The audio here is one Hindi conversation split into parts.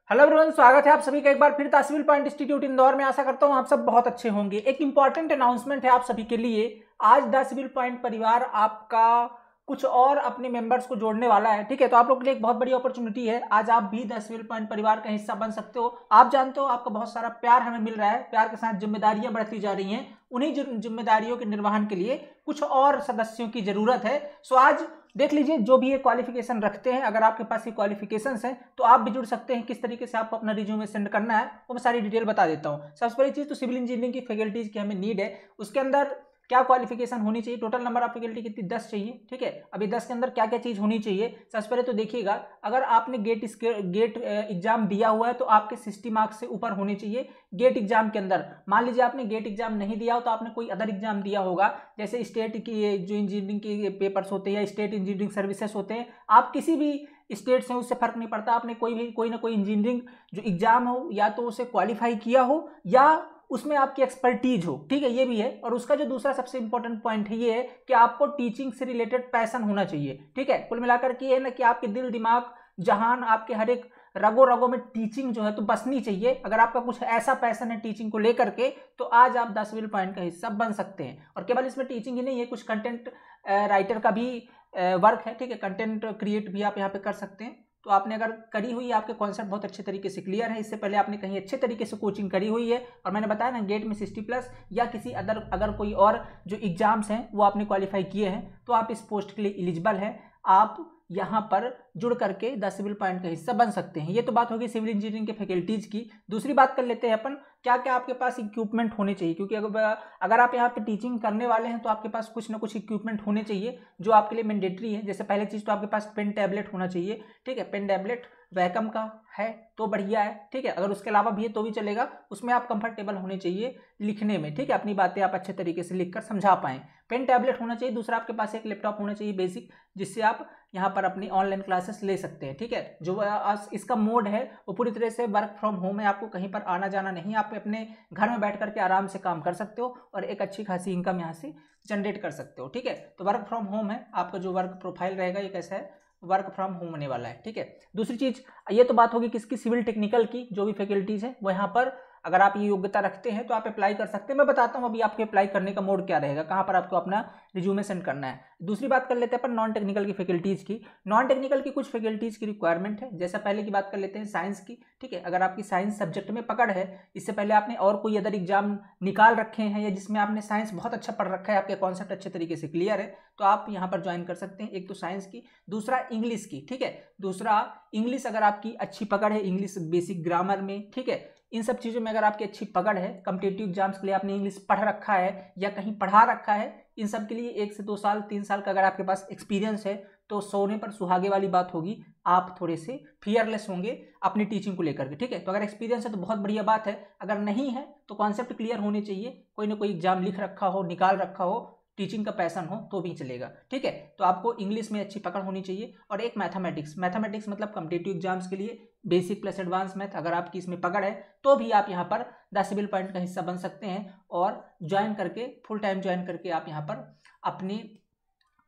हेलो एवरीवन, स्वागत है आप सभी का एक बार फिर the civil point institute Indore में। आशा करता हूं आप सब बहुत अच्छे होंगे। एक इंपॉर्टेंट अनाउंसमेंट है आप सभी के लिए। आज द सिविल पॉइंट परिवार आपका कुछ और अपने मेंबर्स को जोड़ने वाला है। ठीक है, तो आप लोग के लिए एक बहुत बड़ी अपॉर्चुनिटी है। आज आप भी द सिविल पॉइंट परिवार का हिस्सा बन सकते हो। आप जानते हो आपका बहुत सारा प्यार हमें मिल रहा है, प्यार के साथ जिम्मेदारियां बढ़ती जा रही हैं। उन्हीं जिम्मेदारियों के निर्वहन के लिए कुछ और सदस्यों की जरूरत है। सो आज देख लीजिए, जो भी ये क्वालिफिकेशन रखते हैं, अगर आपके पास ये क्वालिफिकेशंस हैं तो आप भी जुड़ सकते हैं। किस तरीके से आपको अपना रिज्यूमे सेंड करना है वो मैं सारी डिटेल बता देता हूँ। सबसे पहली चीज़ तो सिविल इंजीनियरिंग की फैकल्टीज की हमें नीड है। उसके अंदर क्या क्वालिफिकेशन होनी चाहिए? टोटल नंबर ऑफ फैकल्टी कितनी? 10 चाहिए। ठीक है, अभी 10 के अंदर क्या क्या चीज़ होनी चाहिए? सबसे पहले तो देखिएगा, अगर आपने गेट एग्जाम दिया हुआ है तो आपके 60 मार्क्स से ऊपर होने चाहिए गेट एग्जाम के अंदर। मान लीजिए आपने गेट एग्जाम नहीं दिया हो तो आपने कोई अदर एग्जाम दिया होगा, जैसे स्टेट की जो इंजीनियरिंग के पेपर्स होते हैं या स्टेट इंजीनियरिंग सर्विसेज होते हैं। आप किसी भी स्टेट से, उससे फर्क नहीं पड़ता, आपने कोई ना कोई इंजीनियरिंग जो एग्जाम हो या तो उसे क्वालिफाई किया हो या उसमें आपकी एक्सपर्टीज हो। ठीक है, ये भी है। और उसका जो दूसरा सबसे इंपॉर्टेंट पॉइंट है ये है कि आपको टीचिंग से रिलेटेड पैशन होना चाहिए। ठीक है, कुल मिलाकर के ये है ना कि आपके दिल दिमाग जहान, आपके हर एक रगों रगों में टीचिंग जो है तो बसनी चाहिए। अगर आपका कुछ ऐसा पैशन है टीचिंग को लेकर के तो आज आप 10 सिविल पॉइंट का हिस्सा बन सकते हैं। और केवल इसमें टीचिंग ही नहीं है, कुछ कंटेंट राइटर का भी वर्क है। ठीक है, कंटेंट क्रिएट भी आप यहाँ पे कर सकते हैं। तो आपने अगर करी हुई है, आपके कॉन्सेप्ट बहुत अच्छे तरीके से क्लियर है, इससे पहले आपने कहीं अच्छे तरीके से कोचिंग करी हुई है, और मैंने बताया ना गेट में 60+ या किसी अगर कोई और जो एग्जाम्स हैं वो आपने क्वालिफाई किए हैं तो आप इस पोस्ट के लिए एलिजिबल हैं। आप यहाँ पर जुड़ करके द सिविल पॉइंट का हिस्सा बन सकते हैं। ये तो बात होगी सिविल इंजीनियरिंग के फैकल्टीज की। दूसरी बात कर लेते हैं अपन, क्या क्या आपके पास इक्विपमेंट होने चाहिए, क्योंकि अगर आप यहाँ पे टीचिंग करने वाले हैं तो आपके पास कुछ ना कुछ इक्विपमेंट होने चाहिए जो आपके लिए मैंडेटरी है। जैसे पहली चीज़ तो आपके पास पेन टैबलेट होना चाहिए। ठीक है, पेन टैबलेट वैकम का है तो बढ़िया है। ठीक है, अगर उसके अलावा भी है तो भी चलेगा, उसमें आप कंफर्टेबल होने चाहिए लिखने में। ठीक है, अपनी बातें आप अच्छे तरीके से लिखकर समझा पाएं। पेन टैबलेट होना चाहिए। दूसरा, आपके पास एक लैपटॉप होना चाहिए बेसिक, जिससे आप यहाँ पर अपनी ऑनलाइन क्लासेस ले सकते हैं। ठीक है, जो इसका मोड है वो पूरी तरह से वर्क फ्रॉम होम है। आपको कहीं पर आना जाना नहीं, आप अपने घर में बैठ करके आराम से काम कर सकते हो और एक अच्छी खासी इनकम यहाँ से जनरेट कर सकते हो। ठीक है, तो वर्क फ्रॉम होम है। आपका जो वर्क प्रोफाइल रहेगा ये कैसा है, वर्क फ्रॉम होम होने वाला है। ठीक है, दूसरी चीज़ ये तो बात होगी किसकी, सिविल टेक्निकल की। जो भी फैकल्टीज है वो यहाँ पर अगर आप ये योग्यता रखते हैं तो आप अप्लाई कर सकते हैं। मैं बताता हूँ अभी आपके अप्लाई करने का मोड क्या रहेगा, कहाँ पर आपको अपना रिज्यूमे सेंड करना है। दूसरी बात कर लेते हैं अपन नॉन टेक्निकल की फैकल्टीज़ की। नॉन टेक्निकल की कुछ फैकल्टीज़ की रिक्वायरमेंट है। जैसा पहले की बात कर लेते हैं साइंस की। ठीक है, अगर आपकी साइंस सब्जेक्ट में पकड़ है, इससे पहले आपने और कोई अदर एग्जाम निकाल रखे हैं या जिसमें आपने साइंस बहुत अच्छा पढ़ रखा है, आपके कॉन्सेप्ट अच्छे तरीके से क्लियर है, तो आप यहाँ पर ज्वाइन कर सकते हैं। एक तो साइंस की, दूसरा इंग्लिश की। ठीक है, दूसरा इंग्लिश अगर आपकी अच्छी पकड़ है, इंग्लिश बेसिक ग्रामर में। ठीक है, इन सब चीज़ों में अगर आपकी अच्छी पकड़ है, कम्पिटेटिव एग्जाम्स के लिए आपने इंग्लिश पढ़ रखा है या कहीं पढ़ा रखा है, इन सब के लिए 1 से 2 साल 3 साल का अगर आपके पास एक्सपीरियंस है तो सोने पर सुहागे वाली बात होगी। आप थोड़े से फियरलेस होंगे अपनी टीचिंग को लेकर के। ठीक है, तो अगर एक्सपीरियंस है तो बहुत बढ़िया बात है, अगर नहीं है तो कॉन्सेप्ट क्लियर होने चाहिए, कोई ना कोई एग्जाम लिख रखा हो, निकाल रखा हो, टीचिंग का पैशन हो तो भी चलेगा। ठीक है, तो आपको इंग्लिश में अच्छी पकड़ होनी चाहिए। और एक मैथमेटिक्स मतलब कम्पिटेटिव एग्जाम्स के लिए बेसिक प्लस एडवांस मैथ, अगर आपकी इसमें पकड़ है तो भी आप यहाँ पर द सिविल पॉइंट का हिस्सा बन सकते हैं और ज्वाइन करके, फुल टाइम ज्वाइन करके आप यहाँ पर अपनी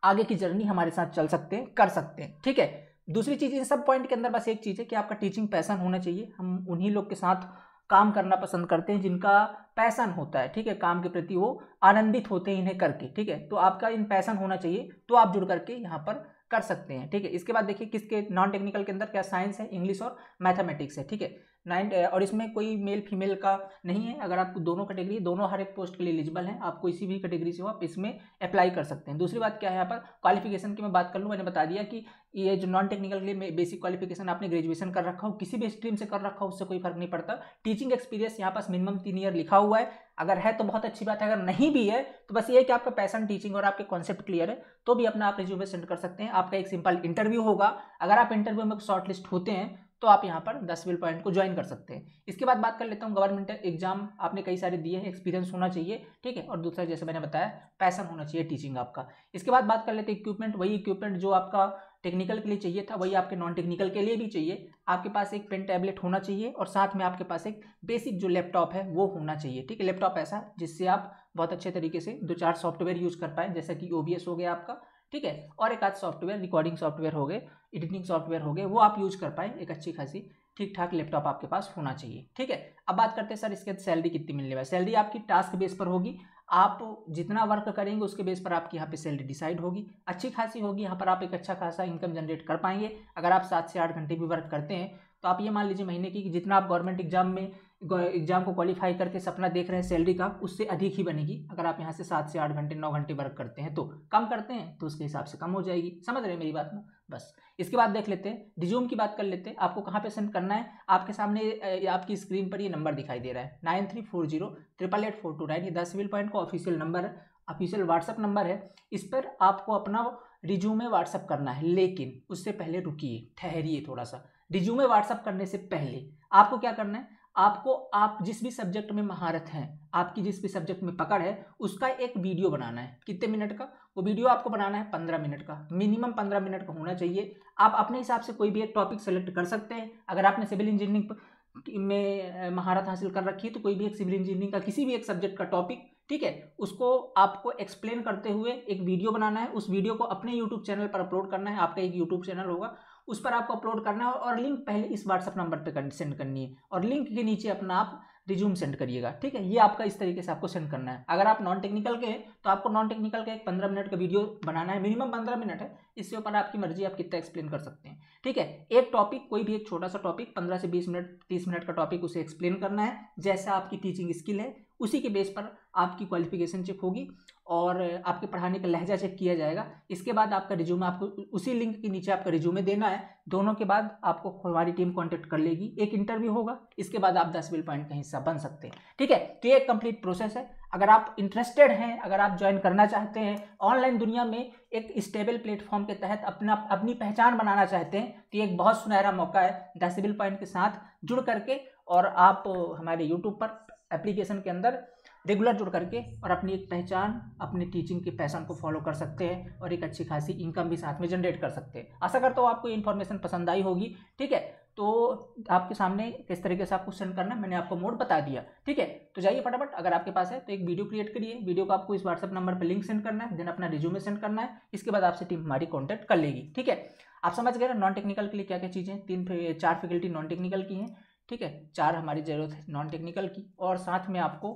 आगे की जर्नी हमारे साथ चल सकते हैं, कर सकते हैं। ठीक है, दूसरी चीज़ इन सब पॉइंट के अंदर बस एक चीज़ है कि आपका टीचिंग पैशन होना चाहिए। हम उन्हीं लोग के साथ काम करना पसंद करते हैं जिनका पैशन होता है। ठीक है, काम के प्रति वो आनंदित होते हैं इन्हें करके। ठीक है, तो आपका इन पैशन होना चाहिए तो आप जुड़ करके यहाँ पर कर सकते हैं। ठीक है, इसके बाद देखिए किसके नॉन टेक्निकल के अंदर क्या साइंस है, इंग्लिश और मैथमेटिक्स है। ठीक है, 9 और इसमें कोई मेल फीमेल का नहीं है। अगर आपको दोनों कैटेगरी, दोनों हर एक पोस्ट के लिए एलिजिबल हैं, आप किसी भी कैटेगरी से हो आप इसमें अप्लाई कर सकते हैं। दूसरी बात क्या है, यहाँ पर क्वालिफिकेशन की मैं बात कर लूँ, मैंने बता दिया कि ये जो नॉन टेक्निकल के लिए बेसिक क्वालिफिकेशन आपने ग्रेजुएशन कर रखा हो, किसी भी स्ट्रीम से कर रखा हो, उससे कोई फर्क नहीं पड़ता। टीचिंग एक्सपीरियंस यहाँ पास मिनिमम 3 ईयर लिखा हुआ है, अगर है तो बहुत अच्छी बात है, अगर नहीं भी है तो बस ये है कि आपका पैशन टीचिंग और आपके कॉन्सेप्ट क्लियर है तो भी अपना आप रिज्यूमे सेंड कर सकते हैं। आपका एक सिंपल इंटरव्यू होगा, अगर आप इंटरव्यू में शॉर्ट लिस्ट होते हैं तो आप यहाँ पर 10 सिविल पॉइंट को ज्वाइन कर सकते हैं। इसके बाद बात कर लेता हूँ गवर्नमेंट एग्जाम आपने कई सारे दिए हैं, एक्सपीरियंस होना चाहिए। ठीक है, और दूसरा जैसे मैंने बताया पैशन होना चाहिए टीचिंग आपका। इसके बाद बात कर लेते हैं इक्विपमेंट। वही इक्विपमेंट जो आपका टेक्निकल के लिए चाहिए था वही आपके नॉन टेक्निकल के लिए भी चाहिए। आपके पास एक पेन टैबलेट होना चाहिए और साथ में आपके पास एक बेसिक जो लैपटॉप है वो होना चाहिए। ठीक है, लैपटॉप ऐसा जिससे आप बहुत अच्छे तरीके से 2-4 सॉफ्टवेयर यूज कर पाए, जैसा कि OBS हो गया आपका। ठीक है, और एक आध सॉफ्टवेयर, रिकॉर्डिंग सॉफ्टवेयर हो गए, एडिटिंग सॉफ्टवेयर हो गए, वो आप यूज कर पाए एक अच्छी खासी ठीक ठाक लैपटॉप आपके पास होना चाहिए। ठीक है, अब बात करते हैं सर इसके सैलरी कितनी मिलने वाली। सैलरी आपकी टास्क बेस पर होगी, आप जितना वर्क करेंगे उसके बेस पर आपकी यहाँ पे सैलरी डिसाइड होगी, अच्छी खासी होगी। यहाँ पर आप एक अच्छा खासा इनकम जनरेट कर पाएंगे। अगर आप 7 से 8 घंटे भी वर्क करते हैं तो आप ये मान लीजिए महीने की जितना आप गवर्नमेंट एग्जाम को क्वालिफाई करके सपना देख रहे हैं सैलरी का, उससे अधिक ही बनेगी। अगर आप यहाँ से 7 से 8 घंटे 9 घंटे वर्क करते हैं तो, कम करते हैं तो उसके हिसाब से कम हो जाएगी। समझ रहे हैं मेरी बात ना? बस इसके बाद देख लेते हैं रिज्यूम की बात कर लेते हैं। आपको कहाँ पे सेंड करना है? आपके सामने आपकी स्क्रीन पर ये नंबर दिखाई दे रहा है 9340888429। ये द सिविल पॉइंट का ऑफिशियल नंबर है, ऑफिशियल व्हाट्सअप नंबर है। इस पर आपको अपना रिज्यूमे व्हाट्सअप करना है, लेकिन उससे पहले रुकिए, ठहरिए थोड़ा सा। रिज्यूमे व्हाट्सअप करने से पहले आपको क्या करना है? आपको आप जिस भी सब्जेक्ट में महारत है, आपकी जिस भी सब्जेक्ट में पकड़ है, उसका एक वीडियो बनाना है। कितने मिनट का? वो वीडियो आपको बनाना है 15 मिनट का, मिनिमम 15 मिनट का होना चाहिए। आप अपने हिसाब से कोई भी एक टॉपिक सेलेक्ट कर सकते हैं। अगर आपने सिविल इंजीनियरिंग में महारत हासिल कर रखी है तो कोई भी एक सिविल इंजीनियरिंग का किसी भी एक सब्जेक्ट का टॉपिक, ठीक है, उसको आपको एक्सप्लेन करते हुए एक वीडियो बनाना है। उस वीडियो को अपने यूट्यूब चैनल पर अपलोड करना है। आपका एक यूट्यूब चैनल होगा, उस पर आपको अपलोड करना है और लिंक पहले इस व्हाट्सअप नंबर पे सेंड करनी है और लिंक के नीचे अपना आप रिज्यूम सेंड करिएगा। ठीक है, ये आपका इस तरीके से आपको सेंड करना है। अगर आप नॉन टेक्निकल के हैं तो आपको नॉन टेक्निकल का एक 15 मिनट का वीडियो बनाना है, मिनिमम 15 मिनट है। इससे ऊपर आपकी मर्जी, आप कितना एक्सप्लेन कर सकते हैं। ठीक है, एक टॉपिक, कोई भी एक छोटा सा टॉपिक 15 से 20 मिनट 30 मिनट का टॉपिक, उसे एक्सप्लेन करना है। जैसा आपकी टीचिंग स्किल है उसी के बेस पर आपकी क्वालिफिकेशन चेक होगी और आपके पढ़ाने का लहजा चेक किया जाएगा। इसके बाद आपका रिज्यूमे, आपको उसी लिंक के नीचे आपका रिज्यूमे देना है। दोनों के बाद आपको हमारी टीम कांटेक्ट कर लेगी, एक इंटरव्यू होगा, इसके बाद आप 10 सिविल पॉइंट का हिस्सा बन सकते हैं। ठीक है, तो ये एक कंप्लीट प्रोसेस है। अगर आप इंटरेस्टेड हैं, अगर आप ज्वाइन करना चाहते हैं, ऑनलाइन दुनिया में एक स्टेबल प्लेटफॉर्म के तहत अपनी पहचान बनाना चाहते हैं, तो ये एक बहुत सुनहरा मौका है द सिविल पॉइंट के साथ जुड़ करके। और आप हमारे यूट्यूब पर एप्लीकेशन के अंदर रेगुलर जुड़ करके और अपनी एक पहचान, अपने टीचिंग के पैशन को फॉलो कर सकते हैं और एक अच्छी खासी इनकम भी साथ में जनरेट कर सकते हैं। आशा करता हूँ आपको ये इन्फॉर्मेशन पसंद आई होगी। ठीक है, तो आपके सामने किस तरीके से आपको सेंड करना है मैंने आपको मोड बता दिया। ठीक है, तो जाइए फटाफट, अगर आपके पास है तो एक वीडियो क्रिएट करिए। वीडियो को आपको इस व्हाट्सअप नंबर पर लिंक सेंड करना है, देन अपना रिज्यूमे सेंड करना है। इसके बाद आपसे टीम हमारी कॉन्टैक्ट कर लेगी। ठीक है, आप समझ गए ना नॉन टेक्निकल के लिए क्या क्या चीज़ें? 4 फैकल्टी नॉन टेक्निकल की हैं। ठीक है, 4 हमारी ज़रूरत है नॉन टेक्निकल की, और साथ में आपको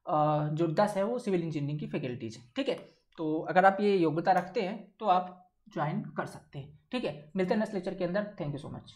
जो 10 है वो सिविल इंजीनियरिंग की फैकल्टीज है। ठीक है, तो अगर आप ये योग्यता रखते हैं तो आप ज्वाइन कर सकते हैं। ठीक है, मिलते हैं नेक्स्ट लेक्चर के अंदर। Thank you so much.